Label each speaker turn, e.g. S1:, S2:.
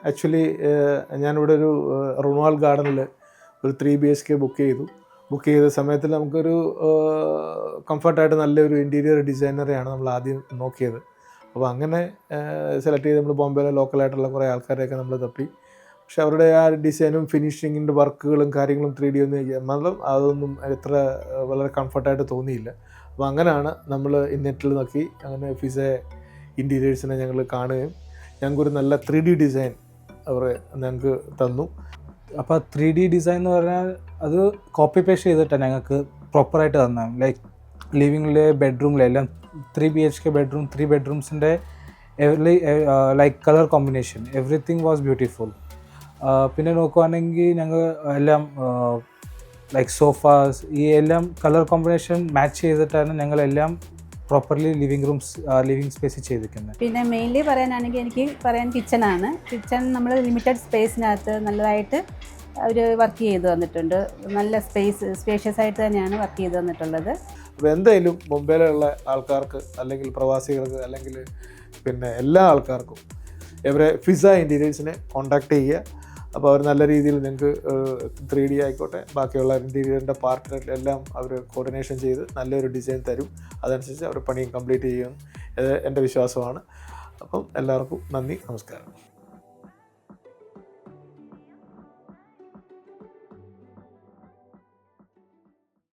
S1: Actually ഞാനിവിടെ ഒരു റൊണാൾ ഗാർഡനിൽ ഒരു 3 BHK ബുക്ക് ചെയ്ത സമയത്തിൽ നമുക്കൊരു കംഫർട്ടായിട്ട് നല്ലൊരു ഇൻറ്റീരിയർ ഡിസൈനറെയാണ് നമ്മൾ ആദ്യം നോക്കിയത്. അപ്പോൾ അങ്ങനെ സെലക്ട് ചെയ്ത് നമ്മൾ ബോംബെയിലെ ലോക്കലായിട്ടുള്ള കുറേ ആൾക്കാരെയൊക്കെ നമ്മൾ തപ്പി. പക്ഷെ അവരുടെ ആ ഡിസൈനും ഫിനിഷിങ്ങിൻ്റെ വർക്കുകളും കാര്യങ്ങളും 3D ഒന്നും അതൊന്നും വളരെ കംഫർട്ടായിട്ട് തോന്നിയില്ല. അപ്പോൾ അങ്ങനെയാണ് നമ്മൾ നെറ്റിൽ നോക്കി അങ്ങനെ ഫിസെ ഇൻറ്റീരിയേഴ്സിനെ ഞങ്ങൾ കാണുകയും ഞങ്ങൾക്കൊരു നല്ല 3D ഡിസൈൻ അവർ ഞങ്ങൾക്ക് തന്നു.
S2: അപ്പോൾ 3D ഡിസൈൻ എന്ന് പറഞ്ഞാൽ അത് കോപ്പി പേസ്റ്റ് ചെയ്തിട്ടാണ് ഞങ്ങൾക്ക് പ്രോപ്പറായിട്ട് തന്നത്. ലൈക്ക് ലിവിങ്ങിലെ ബെഡ്റൂമിലെല്ലാം 3 BHK ബെഡ്റൂം 3 ബെഡ്റൂംസിൻ്റെ like colour combination everything was beautiful. പിന്നെ നോക്കുവാണെങ്കിൽ ഞങ്ങൾ എല്ലാം ലൈക്ക് സോഫാസ് ഈ എല്ലാം കളർ കോമ്പിനേഷൻ മാച്ച് ചെയ്തിട്ടാണ് ഞങ്ങളെല്ലാം പ്രോപ്പർലി ലിവിങ് സ്പേസിൽ ചെയ്തിരിക്കുന്നത്.
S3: പിന്നെ മെയിൻലി പറയാനാണെങ്കിൽ എനിക്ക് പറയാൻ കിച്ചണാണ്. കിച്ചൺ നമ്മൾ ലിമിറ്റഡ് സ്പേസിനകത്ത് നല്ലതായിട്ട് അവർ വർക്ക് ചെയ്ത് തന്നിട്ടുണ്ട്. നല്ല സ്പേഷ്യസ് ആയിട്ട് തന്നെയാണ് വർക്ക് ചെയ്ത് തന്നിട്ടുള്ളത്.
S1: അപ്പോൾ എന്തായാലും മുംബൈയിലുള്ള ആൾക്കാർക്ക് അല്ലെങ്കിൽ പ്രവാസികൾക്ക് അല്ലെങ്കിൽ പിന്നെ എല്ലാ ആൾക്കാർക്കും ഇവരെ ഫിസ ഇൻറ്റീരിയേഴ്സിനെ കോൺടാക്ട് ചെയ്യുക. അപ്പോൾ അവർ നല്ല രീതിയിൽ നിങ്ങൾക്ക് 3D ആയിക്കോട്ടെ ബാക്കിയുള്ള ഇൻറ്റീരിയറിൻ്റെ പാർട്ടിനെല്ലാം അവർ കോർഡിനേഷൻ ചെയ്ത് നല്ലൊരു ഡിസൈൻ തരും. അതനുസരിച്ച് അവർ പണിയും കംപ്ലീറ്റ് ചെയ്യും. എൻ്റെ വിശ്വാസമാണ്. അപ്പം എല്ലാവർക്കും നന്ദി, നമസ്കാരം.